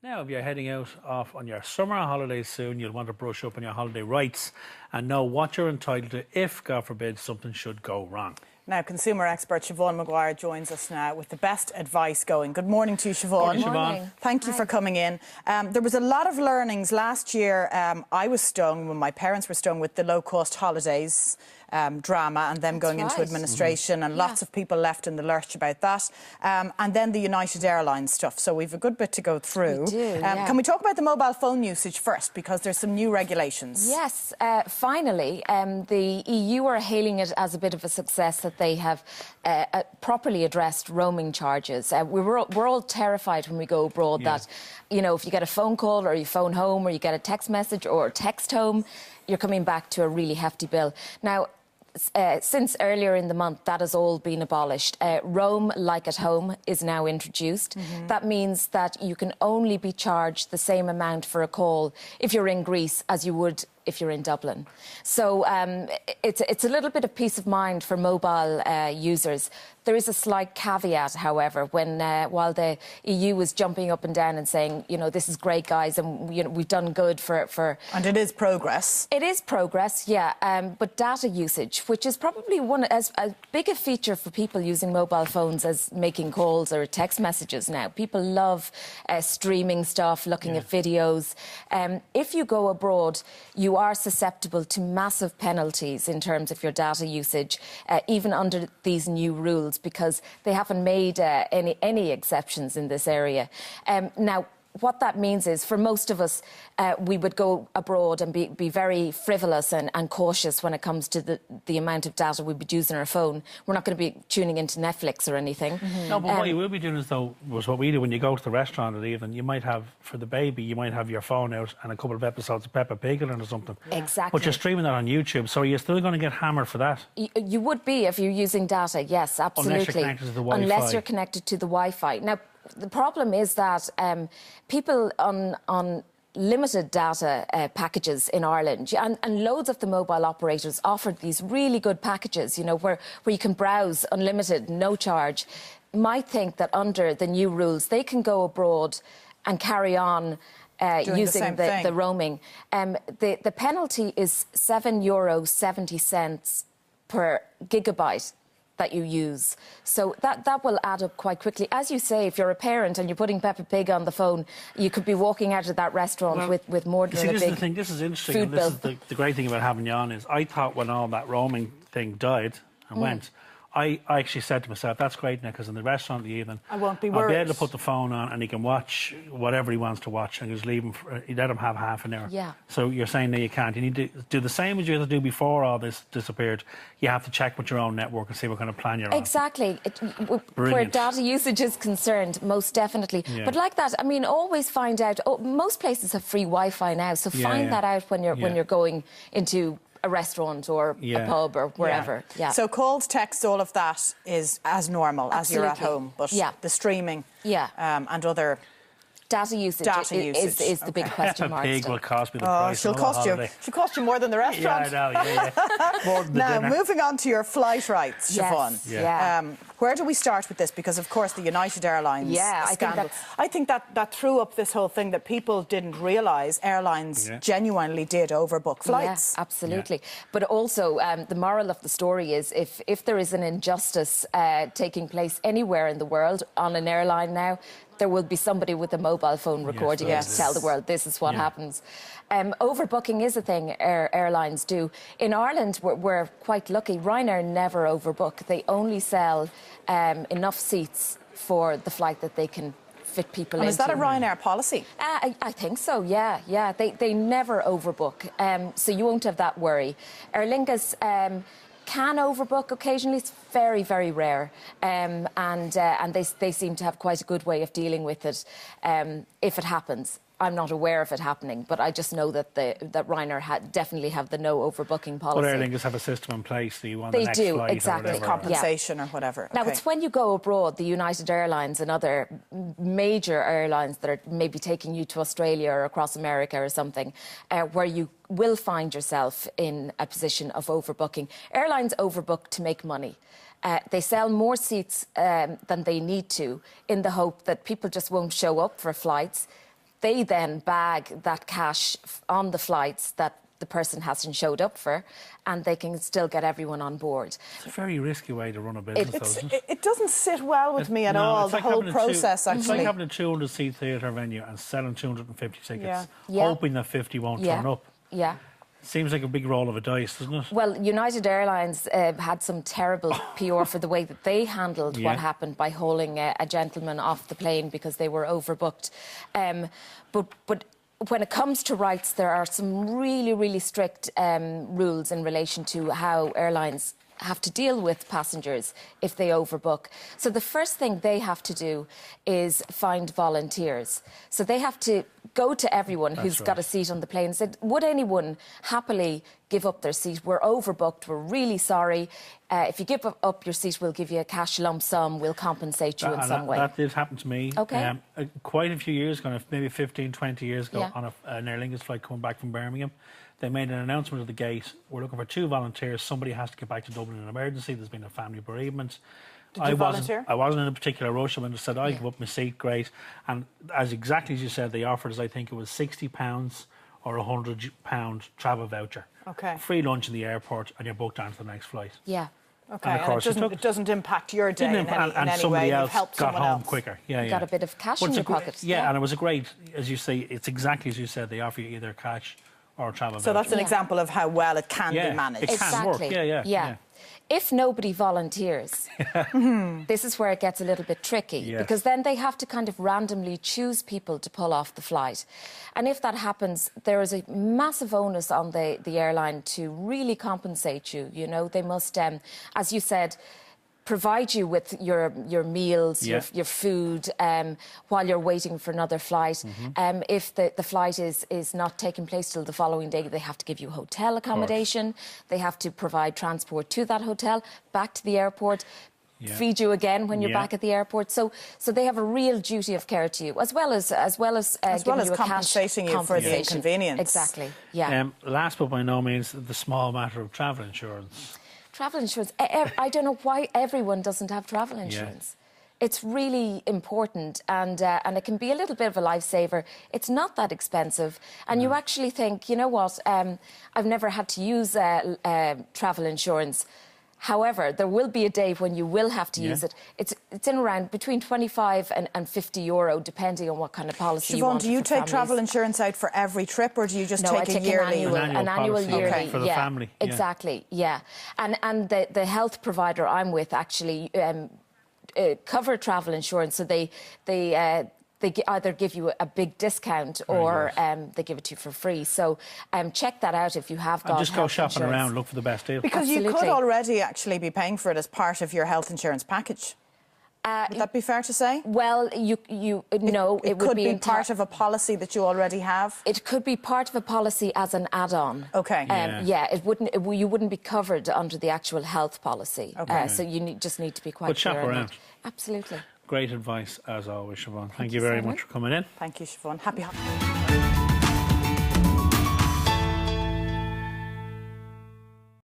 Now, if you're heading off on your summer holidays soon, you'll want to brush up on your holiday rights and know what you're entitled to if, God forbid, something should go wrong. Now, consumer expert Siobhan Maguire joins us now with the best advice going. Good morning to you, Siobhan. Good morning. Thank you for coming in. There was a lot of learnings last year. I was stung when my parents were stung with the low-cost holidays drama and them going into administration, and lots of people left in the lurch about that. And then the United Airlines stuff. So we've a good bit to go through. We do, Can we talk about the mobile phone usage first? Because there's some new regulations. Yes, finally, the EU are hailing it as a bit of a success that they have properly addressed roaming charges. We're all terrified when we go abroad that, you know, if you get a phone call or you phone home or you get a text message or text home, you're coming back to a really hefty bill. Now, since earlier in the month, that has all been abolished. Roam like at home is now introduced. That means that you can only be charged the same amount for a call if you're in Greece as you would if you're in Dublin. So it's a little bit of peace of mind for mobile users. There is a slight caveat, however, when while the EU was jumping up and down and saying, you know, this is great, guys, and you know, we've done good for... And it is progress. It is progress, yeah. But data usage, which is probably as big a feature for people using mobile phones as making calls or text messages now. People love streaming stuff, looking at videos. If you go abroad, you are susceptible to massive penalties in terms of your data usage, even under these new rules, because they haven't made any exceptions in this area. Now, what that means is, for most of us, we would go abroad and be very frivolous and cautious when it comes to the amount of data we'd be using our phone. We're not going to be tuning into Netflix or anything. No, but what you will be doing is, though, was what we do when you go to the restaurant at evening. You might have, for the baby, you might have your phone out and a couple of episodes of Peppa Pig or something. Exactly. But you're streaming that on YouTube, so you're still going to get hammered for that. You would be if you're using data, yes, absolutely. Unless you're connected to the Wi-Fi. Unless you're connected to the Wi-Fi. Now, the problem is that people on limited data packages in Ireland, and loads of the mobile operators offered these really good packages, you know, where you can browse unlimited, no charge, might think that under the new rules they can go abroad and carry on using the roaming. The penalty is €7.70 per gigabyte that you use. So that will add up quite quickly. As you say, if you're a parent and you're putting Peppa Pig on the phone, you could be walking out of that restaurant with more than a big food bill. This is interesting, and this is the great thing about having you on, is I thought when all that roaming thing died and went, I actually said to myself, that's great now, because in the restaurant in the evening, I won't be worried. I'll be able to put the phone on and he can watch whatever he wants to watch and just leave him, you let him have half an hour. Yeah. So you're saying that you can't. You need to do the same as you had to do before all this disappeared. You have to check with your own network and see what kind of plan you're on. Exactly. Where data usage is concerned, most definitely. Yeah. But like that, I mean, always find out, most places have free Wi-Fi now, so find that out when you're going into a restaurant or a pub or wherever. So calls, texts, all of that is as normal as you're at home, but the streaming and other data usage is the big question mark. Pig will cost me the price. She'll cost you more than the restaurant. Yeah, I know. More than the now, dinner. moving on to your flight rights, Siobhan. Where do we start with this? Because, of course, the United Airlines scandal. I think that threw up this whole thing that people didn't realise airlines genuinely did overbook flights. Yeah, absolutely. But also, the moral of the story is if there is an injustice taking place anywhere in the world on an airline now, there will be somebody with a mobile phone recording it to tell the world this is what happens. Overbooking is a thing airlines do. In Ireland, we're quite lucky. Ryanair never overbook. They only sell enough seats for the flight that they can fit people into. Is that a Ryanair policy? I think so, yeah. They never overbook, so you won't have that worry. Aer Lingus can overbook occasionally. It's very, very rare, and they seem to have quite a good way of dealing with it if it happens. I'm not aware of it happening, but I just know that Ryanair definitely have the no overbooking policy. But Aer Lingus have a system in place. Do you want the next flight exactly. or whatever? Compensation or whatever. Now, it's when you go abroad, the United Airlines and other major airlines that are maybe taking you to Australia or across America or something, where you will find yourself in a position of overbooking. Airlines overbook to make money. They sell more seats than they need to, in the hope that people just won't show up for flights. They then bag that cash on the flights that the person hasn't showed up for, and they can still get everyone on board. It's a very risky way to run a business, though, isn't it? It doesn't sit well with me at all, the whole process, actually. It's like having a 200-seat theatre venue and selling 250 tickets, Yeah. hoping that 50 won't turn up. Yeah. Seems like a big roll of a dice, doesn't it? Well, United Airlines had some terrible PR for the way that they handled what happened by hauling a gentleman off the plane because they were overbooked. But when it comes to rights, there are some really, really strict rules in relation to how airlines have to deal with passengers if they overbook. So the first thing they have to do is find volunteers. So they have to go to everyone who's got a seat on the plane and say, would anyone happily give up their seat? We're overbooked, we're really sorry. If you give up your seat, we'll give you a cash lump sum, we'll compensate you in some way. That did happen to me. Okay. Quite a few years ago, maybe 15, 20 years ago, on an Aer Lingus flight coming back from Birmingham. They made an announcement at the gate, we're looking for 2 volunteers, somebody has to get back to Dublin in an emergency, there's been a family bereavement. Did you volunteer? I wasn't in a particular rush. I went and said, I'll give up my seat, great. And exactly as you said, they offered us, I think it was £60 or £100 travel voucher. Okay. Free lunch in the airport, and you're booked on to the next flight. Yeah. Okay, and it doesn't impact your day in any somebody way. else You've helped got someone home else. quicker. Yeah, You got a bit of cash in your pocket. Yeah, and it was a great, as you say, it's exactly as you said, they offer you either cash or a travel voucher. So that's an example of how well it can be managed. It can work. Yeah. If nobody volunteers, this is where it gets a little bit tricky, because then they have to kind of randomly choose people to pull off the flight. And if that happens, there is a massive onus on the airline to really compensate you. You know, they must, as you said, provide you with your meals, your food, while you're waiting for another flight. If the flight is not taking place till the following day, they have to give you hotel accommodation. They have to provide transport to that hotel, back to the airport, feed you again when you're back at the airport. So they have a real duty of care to you, as well as compensating you for the inconvenience. Exactly. Yeah. Last but by no means, the small matter of travel insurance. Travel insurance. I don't know why everyone doesn't have travel insurance. It's really important, and it can be a little bit of a lifesaver. It's not that expensive, and you actually think, you know what, I've never had to use travel insurance. However, there will be a day when you will have to use it. It's in around between 25 and 50 euro, depending on what kind of policy you want. Siobhan, do you take travel insurance out for every trip, or do you just take a yearly? An annual yearly for the family. Exactly. Yeah, and the health provider I'm with actually cover travel insurance, so they either give you a big discount or they give it to you for free. So check that out if you have got just go shopping insurance. around, look for the best deal. Because you could already actually be paying for it as part of your health insurance package. Would that be fair to say? Well, it could be part of a policy that you already have. It could be part of a policy as an add-on. Okay. You wouldn't be covered under the actual health policy. Okay. So you just need to be quite shop clear around. Absolutely. Great advice, as always, Siobhan. Thank you very much for coming in. Thank you, Siobhan. Happy holidays.